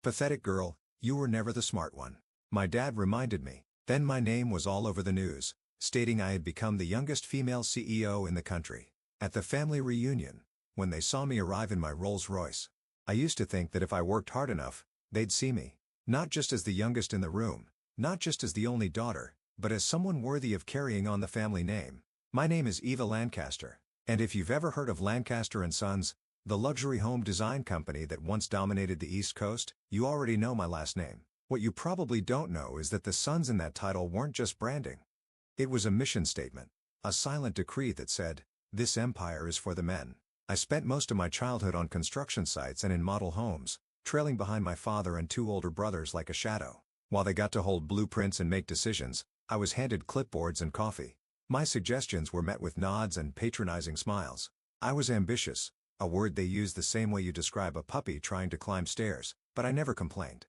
Pathetic girl, you were never the smart one. My dad reminded me. Then my name was all over the news, stating I had become the youngest female CEO in the country. At the family reunion, when they saw me arrive in my Rolls-Royce, I used to think that if I worked hard enough, they'd see me. Not just as the youngest in the room, not just as the only daughter, but as someone worthy of carrying on the family name. My name is Eva Lancaster, and if you've ever heard of Lancaster & Sons, the luxury home design company that once dominated the East Coast, you already know my last name. What you probably don't know is that the Sons in that title weren't just branding. It was a mission statement, a silent decree that said, "This empire is for the men." I spent most of my childhood on construction sites and in model homes, trailing behind my father and two older brothers like a shadow. While they got to hold blueprints and make decisions, I was handed clipboards and coffee. My suggestions were met with nods and patronizing smiles. I was ambitious, a word they use the same way you describe a puppy trying to climb stairs, but I never complained.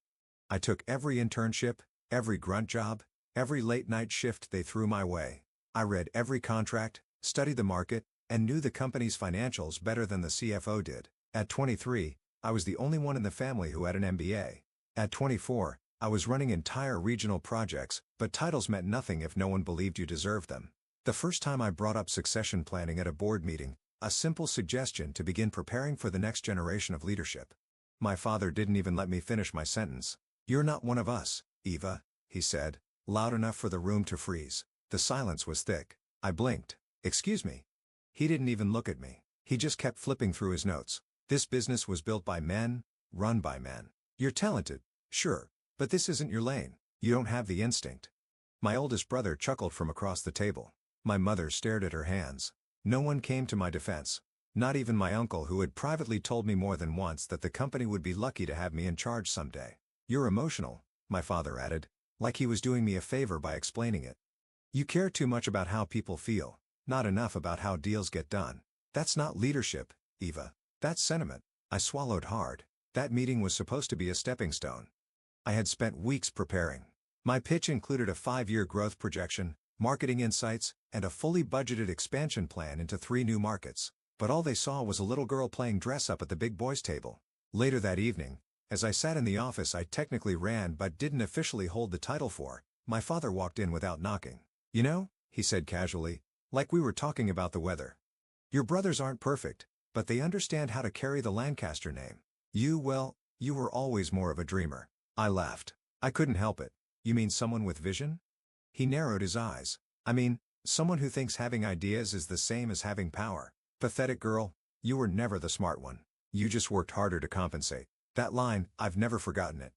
I took every internship, every grunt job, every late-night shift they threw my way. I read every contract, studied the market, and knew the company's financials better than the CFO did. At 23, I was the only one in the family who had an MBA. At 24, I was running entire regional projects, but titles meant nothing if no one believed you deserved them. The first time I brought up succession planning at a board meeting, a simple suggestion to begin preparing for the next generation of leadership. My father didn't even let me finish my sentence. "You're not one of us, Eva," he said, loud enough for the room to freeze. The silence was thick. I blinked. "Excuse me." He didn't even look at me. He just kept flipping through his notes. "This business was built by men, run by men. You're talented, sure, but this isn't your lane. You don't have the instinct." My oldest brother chuckled from across the table. My mother stared at her hands. No one came to my defense. Not even my uncle, who had privately told me more than once that the company would be lucky to have me in charge someday. "You're emotional," my father added, like he was doing me a favor by explaining it. "You care too much about how people feel, not enough about how deals get done. That's not leadership, Eva. That's sentiment." I swallowed hard. That meeting was supposed to be a stepping stone. I had spent weeks preparing. My pitch included a 5-year growth projection, marketing insights, and a fully budgeted expansion plan into 3 new markets. But all they saw was a little girl playing dress-up at the big boys' table. Later that evening, as I sat in the office I technically ran but didn't officially hold the title for, my father walked in without knocking. "You know," he said casually, like we were talking about the weather, "your brothers aren't perfect, but they understand how to carry the Lancaster name. You were always more of a dreamer." I laughed. I couldn't help it. "You mean someone with vision?" He narrowed his eyes. "I mean, someone who thinks having ideas is the same as having power. Pathetic girl, you were never the smart one. You just worked harder to compensate." That line, I've never forgotten it.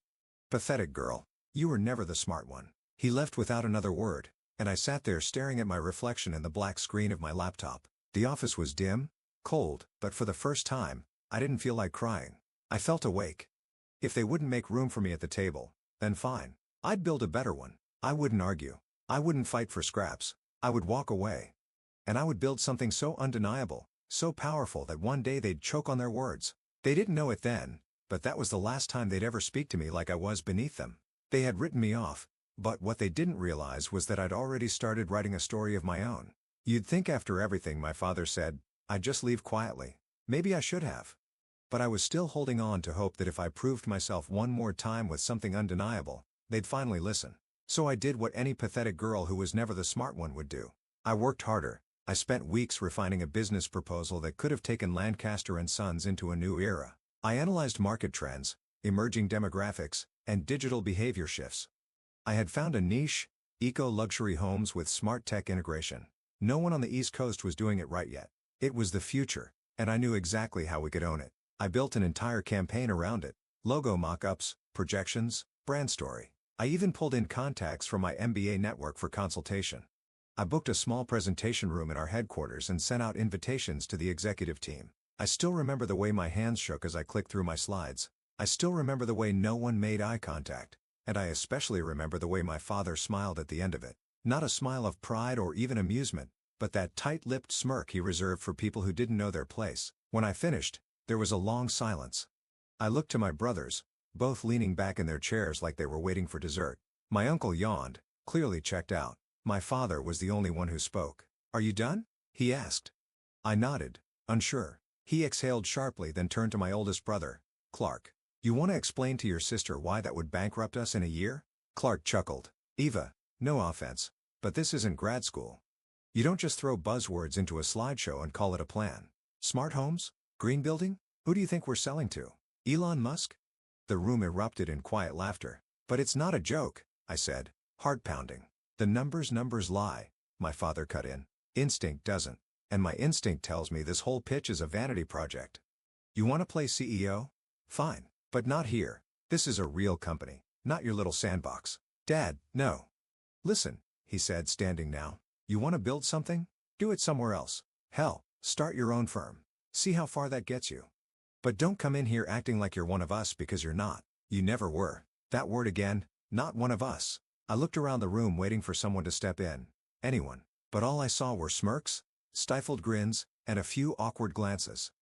Pathetic girl, you were never the smart one. He left without another word, and I sat there staring at my reflection in the black screen of my laptop. The office was dim, cold, but for the first time, I didn't feel like crying. I felt awake. If they wouldn't make room for me at the table, then fine. I'd build a better one. I wouldn't argue. I wouldn't fight for scraps. I would walk away. And I would build something so undeniable, so powerful that one day they'd choke on their words. They didn't know it then, but that was the last time they'd ever speak to me like I was beneath them. They had written me off, but what they didn't realize was that I'd already started writing a story of my own. You'd think after everything my father said, I'd just leave quietly. Maybe I should have. But I was still holding on to hope that if I proved myself one more time with something undeniable, they'd finally listen. So I did what any pathetic girl who was never the smart one would do. I worked harder. I spent weeks refining a business proposal that could have taken Lancaster & Sons into a new era. I analyzed market trends, emerging demographics, and digital behavior shifts. I had found a niche, eco-luxury homes with smart tech integration. No one on the East Coast was doing it right yet. It was the future, and I knew exactly how we could own it. I built an entire campaign around it: logo mock-ups, projections, brand story. I even pulled in contacts from my MBA network for consultation. I booked a small presentation room in our headquarters and sent out invitations to the executive team. I still remember the way my hands shook as I clicked through my slides. I still remember the way no one made eye contact. And I especially remember the way my father smiled at the end of it. Not a smile of pride or even amusement, but that tight-lipped smirk he reserved for people who didn't know their place. When I finished, there was a long silence. I looked to my brothers, both leaning back in their chairs like they were waiting for dessert. My uncle yawned, clearly checked out. My father was the only one who spoke. "Are you done?" he asked. I nodded, unsure. He exhaled sharply, then turned to my oldest brother, Clark. You want to explain to your sister why that would bankrupt us in a year? Clark chuckled. Eva, no offense, but this isn't grad school. You don't just throw buzzwords into a slideshow and call it a plan. Smart homes? Green building? Who do you think we're selling to? Elon Musk? The room erupted in quiet laughter. But it's not a joke, I said, heart pounding. The numbers lie, my father cut in. Instinct doesn't. And my instinct tells me this whole pitch is a vanity project. You want to play CEO? Fine. But not here. This is a real company, not your little sandbox. Dad, no. Listen, he said, standing now. You want to build something? Do it somewhere else. Hell, start your own firm. See how far that gets you. But don't come in here acting like you're one of us, because you're not. You never were. That word again, not one of us. I looked around the room waiting for someone to step in. Anyone. But all I saw were smirks, stifled grins, and a few awkward glances.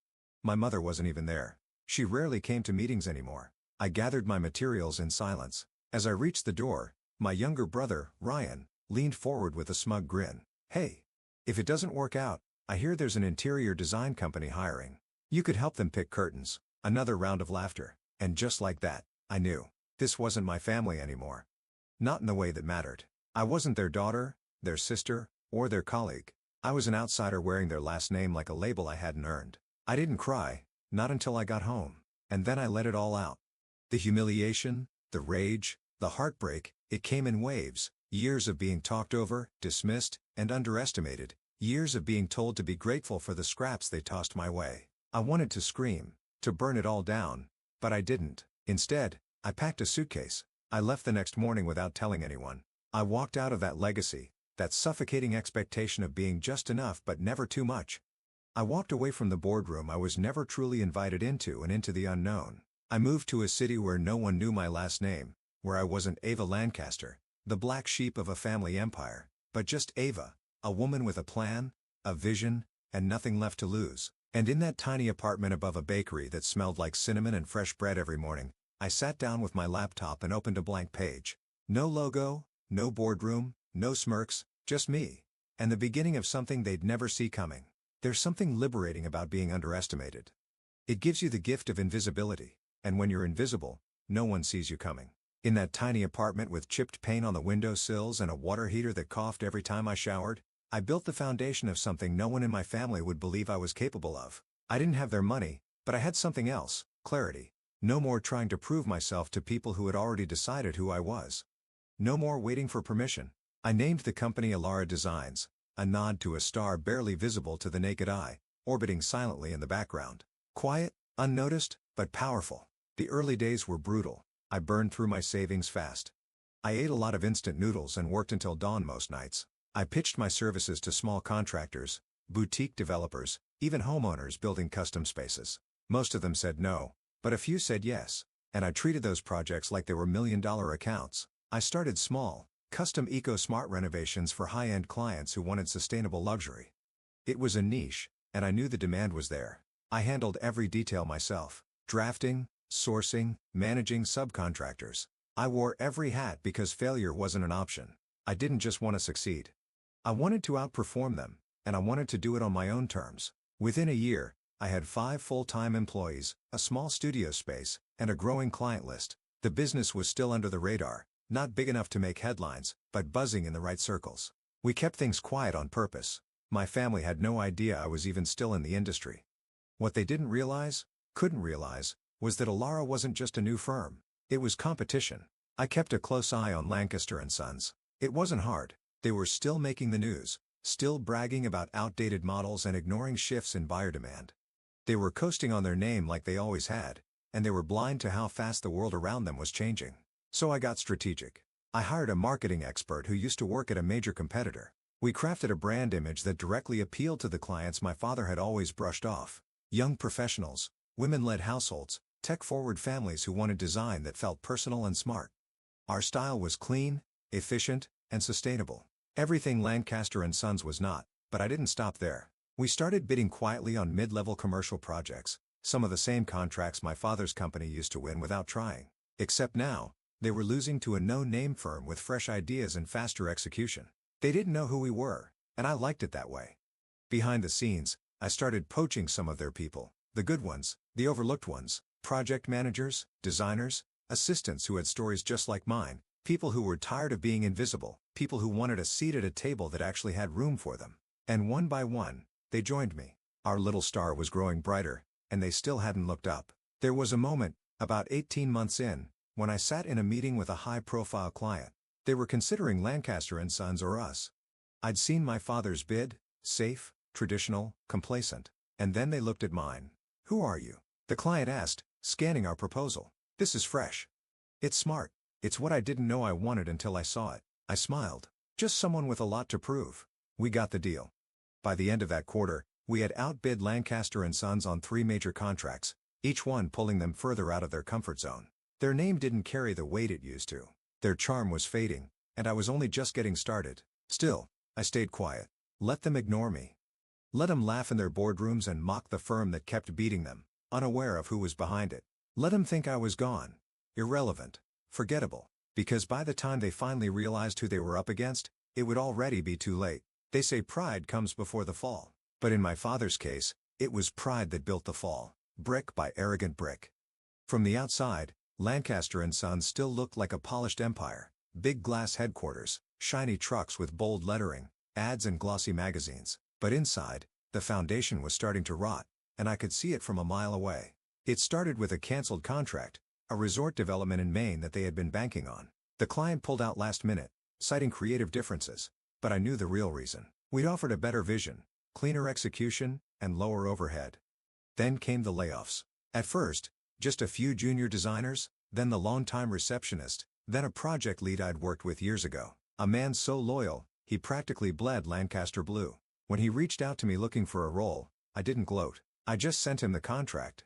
My mother wasn't even there. She rarely came to meetings anymore. I gathered my materials in silence. As I reached the door, my younger brother, Ryan, leaned forward with a smug grin. Hey. If it doesn't work out, I hear there's an interior design company hiring. You could help them pick curtains. Another round of laughter. And just like that, I knew. This wasn't my family anymore. Not in the way that mattered. I wasn't their daughter, their sister, or their colleague. I was an outsider wearing their last name like a label I hadn't earned. I didn't cry, not until I got home. And then I let it all out. The humiliation, the rage, the heartbreak, it came in waves. Years of being talked over, dismissed, and underestimated. Years of being told to be grateful for the scraps they tossed my way. I wanted to scream, to burn it all down. But I didn't. Instead, I packed a suitcase. I left the next morning without telling anyone. I walked out of that legacy, that suffocating expectation of being just enough but never too much. I walked away from the boardroom I was never truly invited into and into the unknown. I moved to a city where no one knew my last name, where I wasn't Ava Lancaster, the black sheep of a family empire, but just Ava, a woman with a plan, a vision, and nothing left to lose. And in that tiny apartment above a bakery that smelled like cinnamon and fresh bread every morning, I sat down with my laptop and opened a blank page. No logo, no boardroom, no smirks, just me. And the beginning of something they'd never see coming. There's something liberating about being underestimated. It gives you the gift of invisibility, and when you're invisible, no one sees you coming. In that tiny apartment with chipped paint on the windowsills and a water heater that coughed every time I showered, I built the foundation of something no one in my family would believe I was capable of. I didn't have their money, but I had something else, clarity. No more trying to prove myself to people who had already decided who I was. No more waiting for permission. I named the company Elara Designs, a nod to a star barely visible to the naked eye, orbiting silently in the background. Quiet, unnoticed, but powerful. The early days were brutal. I burned through my savings fast. I ate a lot of instant noodles and worked until dawn most nights. I pitched my services to small contractors, boutique developers, even homeowners building custom spaces. Most of them said no, but a few said yes, and I treated those projects like they were million-dollar accounts. I started small, custom eco-smart renovations for high-end clients who wanted sustainable luxury. It was a niche, and I knew the demand was there. I handled every detail myself, drafting, sourcing, managing subcontractors. I wore every hat because failure wasn't an option. I didn't just want to succeed. I wanted to outperform them, and I wanted to do it on my own terms. Within a year, I had 5 full-time employees, a small studio space, and a growing client list. The business was still under the radar, not big enough to make headlines, but buzzing in the right circles. We kept things quiet on purpose. My family had no idea I was even still in the industry. What they didn't realize, couldn't realize, was that Elara wasn't just a new firm. It was competition. I kept a close eye on Lancaster and Sons. It wasn't hard. They were still making the news, still bragging about outdated models and ignoring shifts in buyer demand. They were coasting on their name like they always had, and they were blind to how fast the world around them was changing. So I got strategic. I hired a marketing expert who used to work at a major competitor. We crafted a brand image that directly appealed to the clients my father had always brushed off. Young professionals, women-led households, tech-forward families who wanted design that felt personal and smart. Our style was clean, efficient, and sustainable. Everything Lancaster and Sons was not, but I didn't stop there. We started bidding quietly on mid-level commercial projects, some of the same contracts my father's company used to win without trying. Except now, they were losing to a no-name firm with fresh ideas and faster execution. They didn't know who we were, and I liked it that way. Behind the scenes, I started poaching some of their people, the good ones, the overlooked ones. Project managers, designers, assistants who had stories just like mine, people who were tired of being invisible, people who wanted a seat at a table that actually had room for them. And one by one, they joined me. Our little star was growing brighter, and they still hadn't looked up. There was a moment, about 18 months in, when I sat in a meeting with a high-profile client. They were considering Lancaster and Sons or us. I'd seen my father's bid, safe, traditional, complacent. And then they looked at mine. "Who are you?" the client asked, scanning our proposal. "This is fresh. It's smart. It's what I didn't know I wanted until I saw it." I smiled. Just someone with a lot to prove. We got the deal. By the end of that quarter, we had outbid Lancaster and Sons on 3 major contracts, each one pulling them further out of their comfort zone. Their name didn't carry the weight it used to. Their charm was fading, and I was only just getting started. Still, I stayed quiet. Let them ignore me. Let them laugh in their boardrooms and mock the firm that kept beating them, unaware of who was behind it. Let them think I was gone. Irrelevant. Forgettable. Because by the time they finally realized who they were up against, it would already be too late. They say pride comes before the fall. But in my father's case, it was pride that built the fall, brick by arrogant brick. From the outside, Lancaster and Sons still looked like a polished empire. Big glass headquarters, shiny trucks with bold lettering, ads and glossy magazines. But inside, the foundation was starting to rot, and I could see it from a mile away. It started with a canceled contract, a resort development in Maine that they had been banking on. The client pulled out last minute, citing creative differences. But I knew the real reason. We'd offered a better vision, cleaner execution, and lower overhead. Then came the layoffs. At first, just a few junior designers, then the longtime receptionist, then a project lead I'd worked with years ago. A man so loyal, he practically bled Lancaster blue. When he reached out to me looking for a role, I didn't gloat. I just sent him the contract.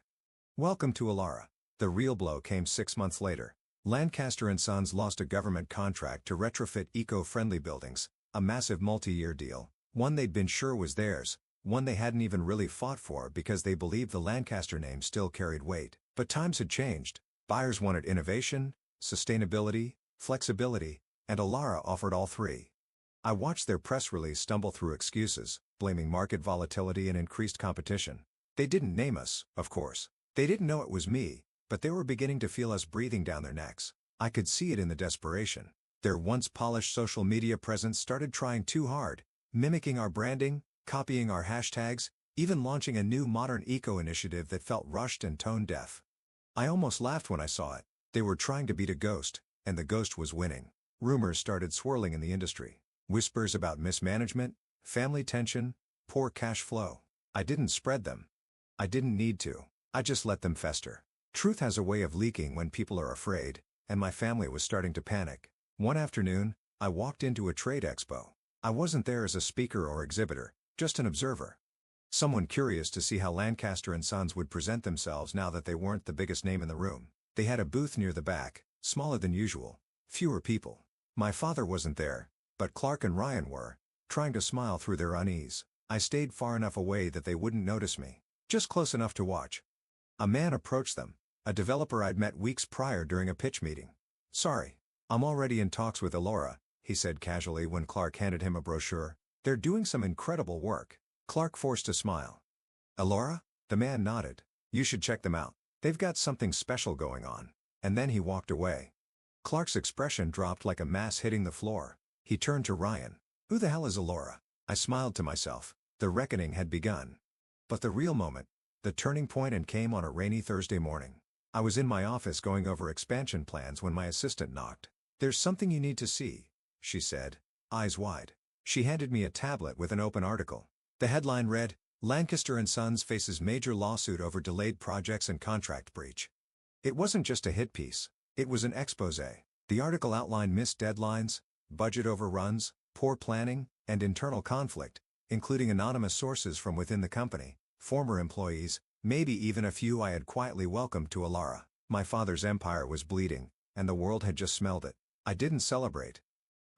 Welcome to Elara. The real blow came 6 months later. Lancaster and Sons lost a government contract to retrofit eco-friendly buildings, a massive multi-year deal, one they'd been sure was theirs, one they hadn't even really fought for because they believed the Lancaster name still carried weight. But times had changed. Buyers wanted innovation, sustainability, flexibility, and Elara offered all 3. I watched their press release stumble through excuses, blaming market volatility and increased competition. They didn't name us, of course. They didn't know it was me, but they were beginning to feel us breathing down their necks. I could see it in the desperation. Their once polished social media presence started trying too hard, mimicking our branding, copying our hashtags, even launching a new modern eco-initiative that felt rushed and tone-deaf. I almost laughed when I saw it. They were trying to beat a ghost, and the ghost was winning. Rumors started swirling in the industry. Whispers about mismanagement, family tension, poor cash flow. I didn't spread them. I didn't need to. I just let them fester. Truth has a way of leaking when people are afraid, and my family was starting to panic. One afternoon, I walked into a trade expo. I wasn't there as a speaker or exhibitor, just an observer. Someone curious to see how Lancaster and Sons would present themselves now that they weren't the biggest name in the room. They had a booth near the back, smaller than usual, fewer people. My father wasn't there, but Clark and Ryan were, trying to smile through their unease. I stayed far enough away that they wouldn't notice me, just close enough to watch. A man approached them, a developer I'd met weeks prior during a pitch meeting. "Sorry, I'm already in talks with Elara," he said casually when Clark handed him a brochure. "They're doing some incredible work." Clark forced a smile. "Elara?" The man nodded. "You should check them out. They've got something special going on." And then he walked away. Clark's expression dropped like a mass hitting the floor. He turned to Ryan. "Who the hell is Elara?" I smiled to myself. The reckoning had begun. But the real moment, the turning point, came on a rainy Thursday morning. I was in my office going over expansion plans when my assistant knocked. "There's something you need to see," she said, eyes wide. She handed me a tablet with an open article. The headline read, "Lancaster and Sons faces major lawsuit over delayed projects and contract breach." It wasn't just a hit piece. It was an exposé. The article outlined missed deadlines, budget overruns, poor planning, and internal conflict, including anonymous sources from within the company, former employees, maybe even a few I had quietly welcomed to Elara. My father's empire was bleeding, and the world had just smelled it. I didn't celebrate.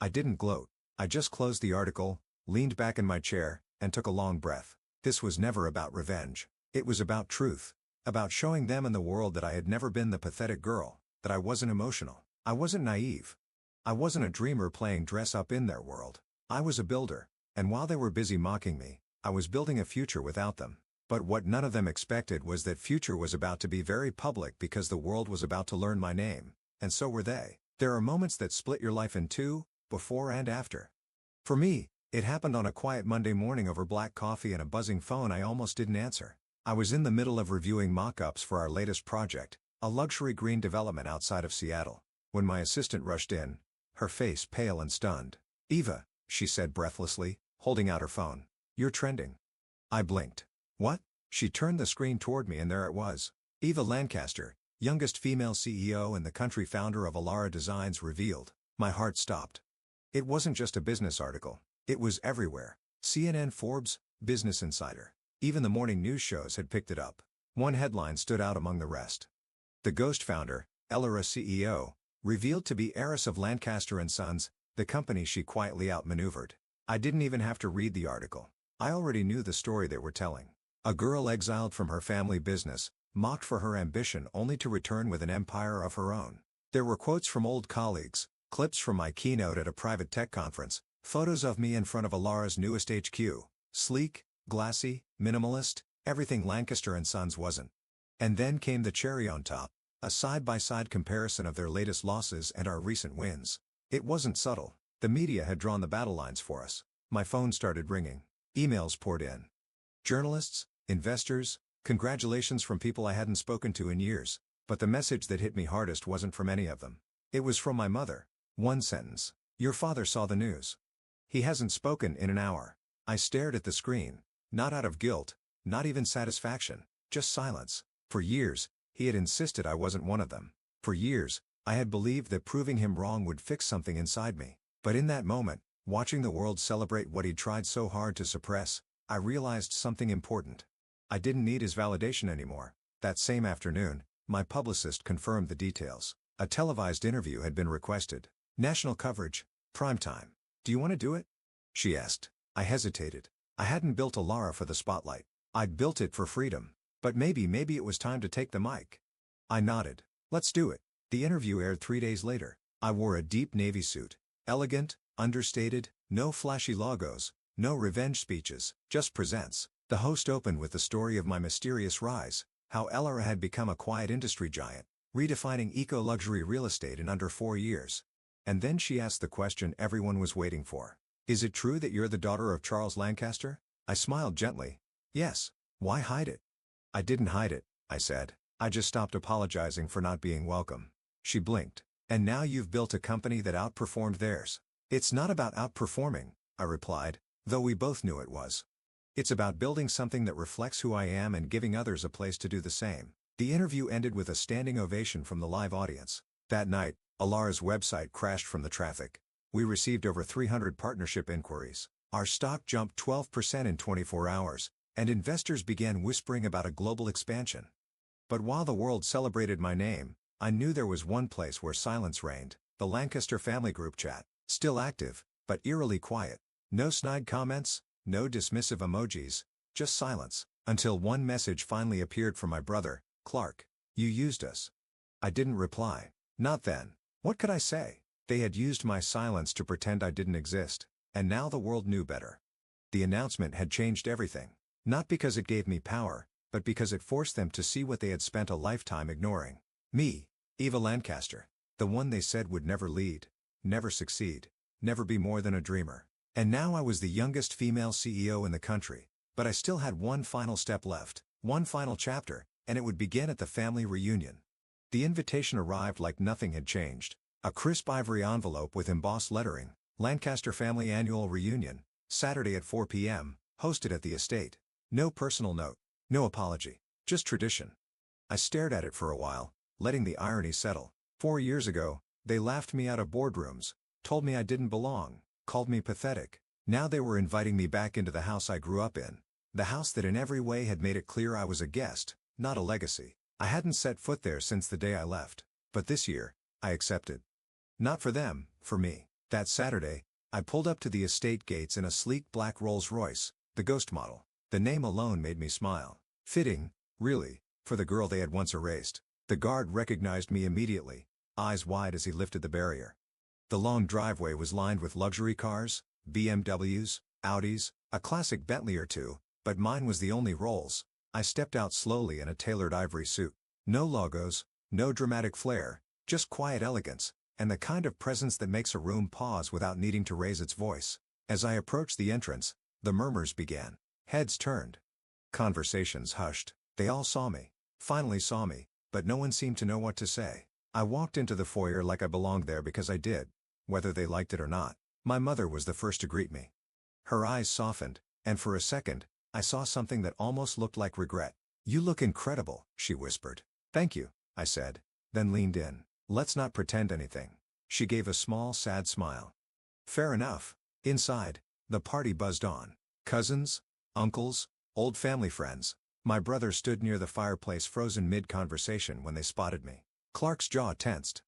I didn't gloat. I just closed the article, leaned back in my chair, and took a long breath. This was never about revenge. It was about truth. About showing them and the world that I had never been the pathetic girl, that I wasn't emotional. I wasn't naive. I wasn't a dreamer playing dress-up in their world. I was a builder, and while they were busy mocking me, I was building a future without them. But what none of them expected was that future was about to be very public because the world was about to learn my name, and so were they. There are moments that split your life in two, before and after. For me, it happened on a quiet Monday morning over black coffee and a buzzing phone I almost didn't answer. I was in the middle of reviewing mock-ups for our latest project, a luxury green development outside of Seattle, when my assistant rushed in, her face pale and stunned. "Eva," she said breathlessly, holding out her phone. "You're trending." I blinked. "What?" She turned the screen toward me and there it was. Eva Lancaster, youngest female CEO and the country founder of Elara Designs, revealed. My heart stopped. It wasn't just a business article. It was everywhere. CNN, Forbes, Business Insider. Even the morning news shows had picked it up. One headline stood out among the rest. The ghost founder, Elara CEO, revealed to be heiress of Lancaster and Sons, the company she quietly outmaneuvered. I didn't even have to read the article. I already knew the story they were telling. A girl exiled from her family business, mocked for her ambition only to return with an empire of her own. There were quotes from old colleagues, clips from my keynote at a private tech conference, photos of me in front of Elara's newest HQ. Sleek, glassy, minimalist, everything Lancaster and Sons wasn't. And then came the cherry on top, a side-by-side comparison of their latest losses and our recent wins. It wasn't subtle. The media had drawn the battle lines for us. My phone started ringing. Emails poured in. Journalists, investors, congratulations from people I hadn't spoken to in years, but the message that hit me hardest wasn't from any of them. It was from my mother. One sentence. "Your father saw the news. He hasn't spoken in an hour." I stared at the screen, not out of guilt, not even satisfaction, just silence. For years, he had insisted I wasn't one of them. For years, I had believed that proving him wrong would fix something inside me. But in that moment, watching the world celebrate what he'd tried so hard to suppress, I realized something important. I didn't need his validation anymore. That same afternoon, my publicist confirmed the details. A televised interview had been requested. National coverage, prime time. "Do you want to do it?" she asked. I hesitated. I hadn't built Elara for the spotlight. I'd built it for freedom. But maybe it was time to take the mic. I nodded. "Let's do it." The interview aired 3 days later. I wore a deep navy suit. Elegant, understated, no flashy logos, no revenge speeches, just presents. The host opened with the story of my mysterious rise, how Elara had become a quiet industry giant, redefining eco-luxury real estate in under 4 years. And then she asked the question everyone was waiting for. "Is it true that you're the daughter of Charles Lancaster?" I smiled gently. "Yes. Why hide it?" "I didn't hide it," I said. "I just stopped apologizing for not being welcome." She blinked. "And now you've built a company that outperformed theirs." "It's not about outperforming," I replied, though we both knew it was. "It's about building something that reflects who I am and giving others a place to do the same." The interview ended with a standing ovation from the live audience. That night, Elara's website crashed from the traffic. We received over 300 partnership inquiries. Our stock jumped 12% in 24 hours, and investors began whispering about a global expansion. But while the world celebrated my name, I knew there was one place where silence reigned: the Lancaster family group chat. Still active, but eerily quiet. No snide comments, no dismissive emojis, just silence, until one message finally appeared from my brother, Clark. "You used us." I didn't reply. Not then. What could I say? They had used my silence to pretend I didn't exist, and now the world knew better. The announcement had changed everything. Not because it gave me power, but because it forced them to see what they had spent a lifetime ignoring. Me, Eva Lancaster, the one they said would never lead, never succeed, never be more than a dreamer. And now I was the youngest female CEO in the country, but I still had one final step left, one final chapter, and it would begin at the family reunion. The invitation arrived like nothing had changed. A crisp ivory envelope with embossed lettering, "Lancaster Family Annual Reunion, Saturday at 4 p.m., hosted at the estate." No personal note, no apology, just tradition. I stared at it for a while, letting the irony settle. 4 years ago, they laughed me out of boardrooms, told me I didn't belong, called me pathetic. Now they were inviting me back into the house I grew up in. The house that in every way had made it clear I was a guest, not a legacy. I hadn't set foot there since the day I left. But this year, I accepted. Not for them, for me. That Saturday, I pulled up to the estate gates in a sleek black Rolls-Royce, the Ghost model. The name alone made me smile. Fitting, really, for the girl they had once erased. The guard recognized me immediately, eyes wide as he lifted the barrier. The long driveway was lined with luxury cars, BMWs, Audis, a classic Bentley or two, but mine was the only Rolls. I stepped out slowly in a tailored ivory suit. No logos, no dramatic flair, just quiet elegance, and the kind of presence that makes a room pause without needing to raise its voice. As I approached the entrance, the murmurs began. Heads turned. Conversations hushed. They all saw me. Finally saw me, but no one seemed to know what to say. I walked into the foyer like I belonged there because I did, whether they liked it or not. My mother was the first to greet me. Her eyes softened, and for a second, I saw something that almost looked like regret. "You look incredible," she whispered. "Thank you," I said, then leaned in. "Let's not pretend anything." She gave a small, sad smile. Fair enough. Inside, the party buzzed on. Cousins, uncles, old family friends. My brother stood near the fireplace frozen mid-conversation when they spotted me. Clark's jaw tensed.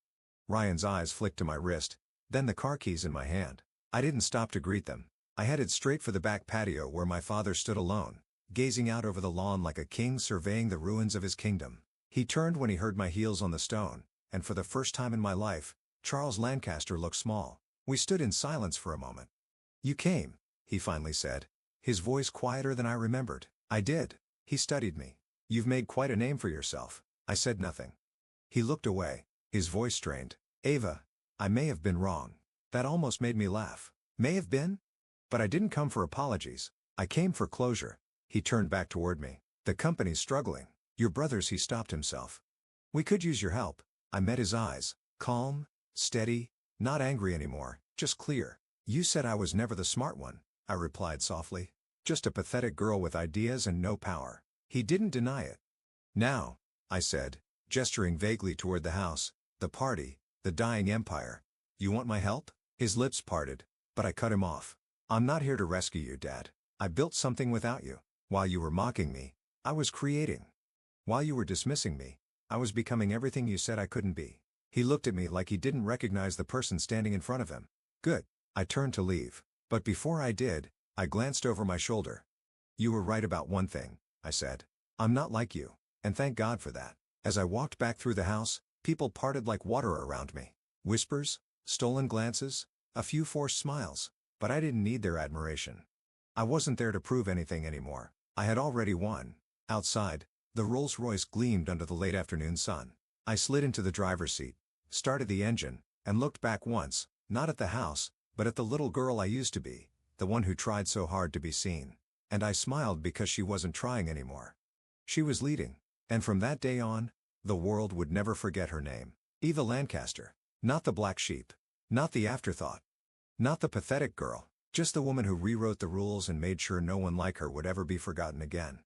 Ryan's eyes flicked to my wrist, then the car keys in my hand. I didn't stop to greet them. I headed straight for the back patio where my father stood alone, gazing out over the lawn like a king surveying the ruins of his kingdom. He turned when he heard my heels on the stone, and for the first time in my life, Charles Lancaster looked small. We stood in silence for a moment. "You came," he finally said, his voice quieter than I remembered. "I did." He studied me. "You've made quite a name for yourself." I said nothing. He looked away, his voice strained. "Ava, I may have been wrong." That almost made me laugh. May have been? But I didn't come for apologies. I came for closure. He turned back toward me. "The company's struggling. Your brothers," he stopped himself. "We could use your help." I met his eyes, calm, steady, not angry anymore, just clear. "You said I was never the smart one," I replied softly. "Just a pathetic girl with ideas and no power." He didn't deny it. "Now," I said, gesturing vaguely toward the house, the party, the dying empire. "You want my help?" His lips parted, but I cut him off. "I'm not here to rescue you, Dad. I built something without you. While you were mocking me, I was creating. While you were dismissing me, I was becoming everything you said I couldn't be." He looked at me like he didn't recognize the person standing in front of him. "Good." I turned to leave. But before I did, I glanced over my shoulder. "You were right about one thing," I said. "I'm not like you, and thank God for that." As I walked back through the house, people parted like water around me. Whispers, stolen glances, a few forced smiles, but I didn't need their admiration. I wasn't there to prove anything anymore. I had already won. Outside, the Rolls-Royce gleamed under the late afternoon sun. I slid into the driver's seat, started the engine, and looked back once, not at the house, but at the little girl I used to be, the one who tried so hard to be seen. And I smiled because she wasn't trying anymore. She was leading. And from that day on, the world would never forget her name. Ava Lancaster. Not the black sheep. Not the afterthought. Not the pathetic girl. Just the woman who rewrote the rules and made sure no one like her would ever be forgotten again.